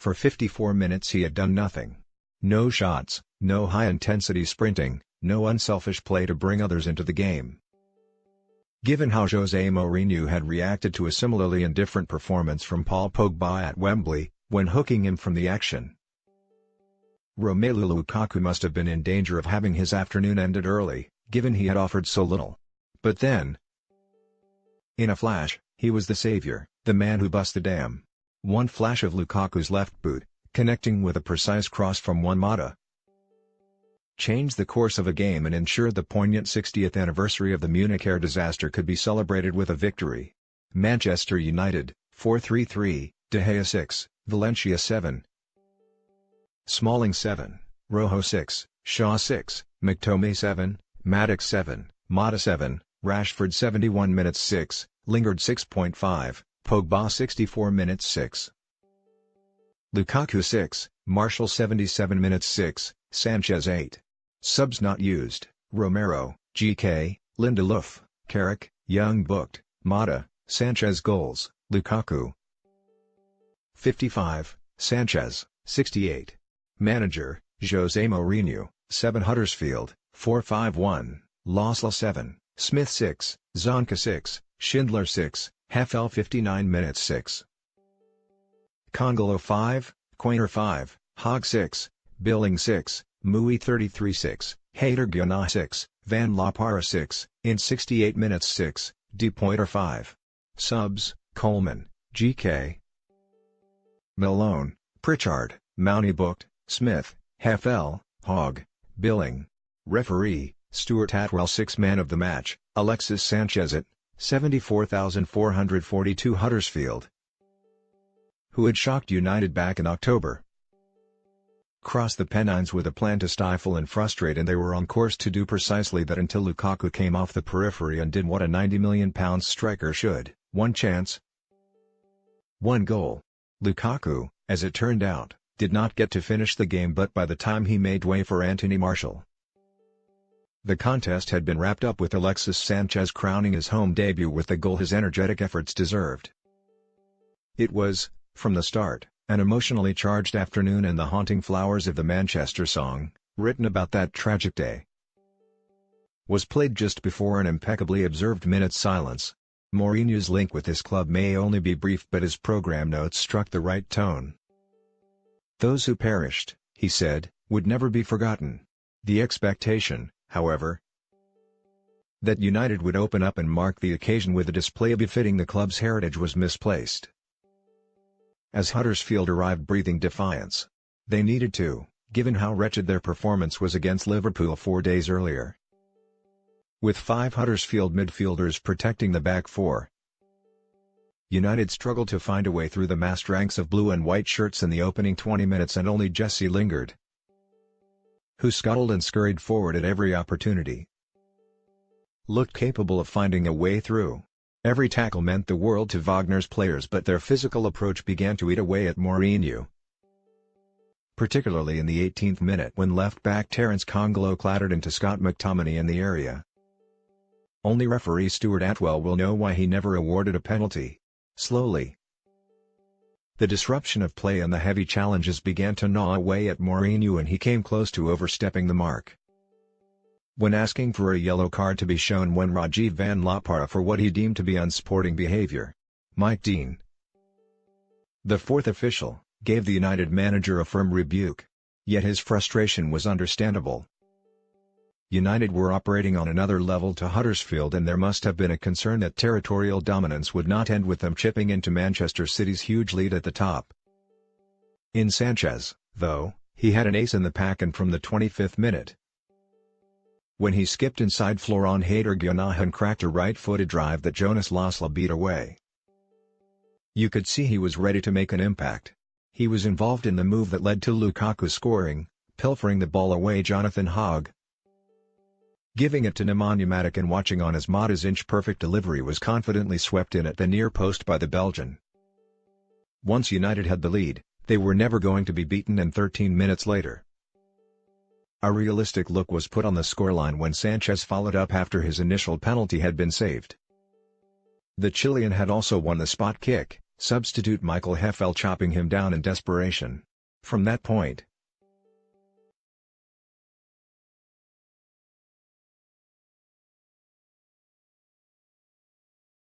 For 54 minutes he had done nothing. No shots, no high-intensity sprinting, no unselfish play to bring others into the game. Given how Jose Mourinho had reacted to a similarly indifferent performance from Paul Pogba at Wembley, when hooking him from the action, Romelu Lukaku must have been in danger of having his afternoon ended early, given he had offered so little. But then, in a flash, he was the savior, the man who bust the dam. One flash of Lukaku's left boot, connecting with a precise cross from Juan Mata, changed the course of a game and ensured the poignant 60th anniversary of the Munich air disaster could be celebrated with a victory. Manchester United, 4-3-3, De Gea 6, Valencia 7, Smalling 7, Rojo 6, Shaw 6, McTominay 7, Maddox 7, Mata 7, Rashford 71 minutes 6, Lingard 6.5, Pogba 64 minutes 6, Lukaku 6, Martial 77 minutes 6, Sanchez 8. Subs not used: Romero, GK, Lindelof, Carrick, Young booked, Mata, Sanchez goals, Lukaku 55, Sanchez 68. Manager, Jose Mourinho, 7 Huddersfield, 4-5-1, Losla 7, Smith 6, Zonka 6, Schindler 6, Hefel 59 minutes 6. Congolo 5, Quainer 5, Hogg 6, Billing 6, Mui 33 6, Hader Guiana 6, Van La Parra 6, in 68 minutes 6, De Pointer 5. Subs: Coleman, GK, Malone, Pritchard, Mounty booked, Smith, Hefel, Hogg, Billing. Referee, Stuart Atwell. 6 Man of the match, Alexis Sanchez at 74,442. Huddersfield, who had shocked United back in October, crossed the Pennines with a plan to stifle and frustrate, and they were on course to do precisely that until Lukaku came off the periphery and did what a £90 million striker should: one chance, one goal. Lukaku, as it turned out, did not get to finish the game, but by the time he made way for Anthony Martial, the contest had been wrapped up, with Alexis Sanchez crowning his home debut with the goal his energetic efforts deserved. It was, from the start, an emotionally charged afternoon, and the haunting flowers of the Manchester song, written about that tragic day, was played just before an impeccably observed minute's silence. Mourinho's link with his club may only be brief, but his program notes struck the right tone. Those who perished, he said, would never be forgotten. The expectation, however, that United would open up and mark the occasion with a display befitting the club's heritage was misplaced. As Huddersfield arrived breathing defiance, they needed to, given how wretched their performance was against Liverpool 4 days earlier. With 5 Huddersfield midfielders protecting the back four, United struggled to find a way through the massed ranks of blue and white shirts in the opening 20 minutes, and only Jesse Lingard, who scuttled and scurried forward at every opportunity, looked capable of finding a way through. Every tackle meant the world to Wagner's players, but their physical approach began to eat away at Mourinho, particularly in the 18th minute when left-back Terence Congolo clattered into Scott McTominay in the area. Only referee Stuart Atwell will know why he never awarded a penalty. Slowly, the disruption of play and the heavy challenges began to gnaw away at Mourinho, and he came close to overstepping the mark. When asking for a yellow card to be shown when Rajiv Van La Parra for what he deemed to be unsporting behavior, Mike Dean, the fourth official, gave the United manager a firm rebuke. Yet his frustration was understandable. United were operating on another level to Huddersfield, and there must have been a concern that territorial dominance would not end with them chipping into Manchester City's huge lead at the top. In Sanchez, though, he had an ace in the pack, and from the 25th minute, when he skipped inside Florent Hader-Guiana and cracked a right-footed drive that Jonas Lasla beat away, you could see he was ready to make an impact. He was involved in the move that led to Lukaku scoring, pilfering the ball away Jonathan Hogg, giving it to Nemanja Matic, and watching on as Mata's inch-perfect delivery was confidently swept in at the near post by the Belgian. Once United had the lead, they were never going to be beaten, and 13 minutes later, a realistic look was put on the scoreline when Sanchez followed up after his initial penalty had been saved. The Chilean had also won the spot kick, Substitute Michael Heffel chopping him down in desperation. From that point,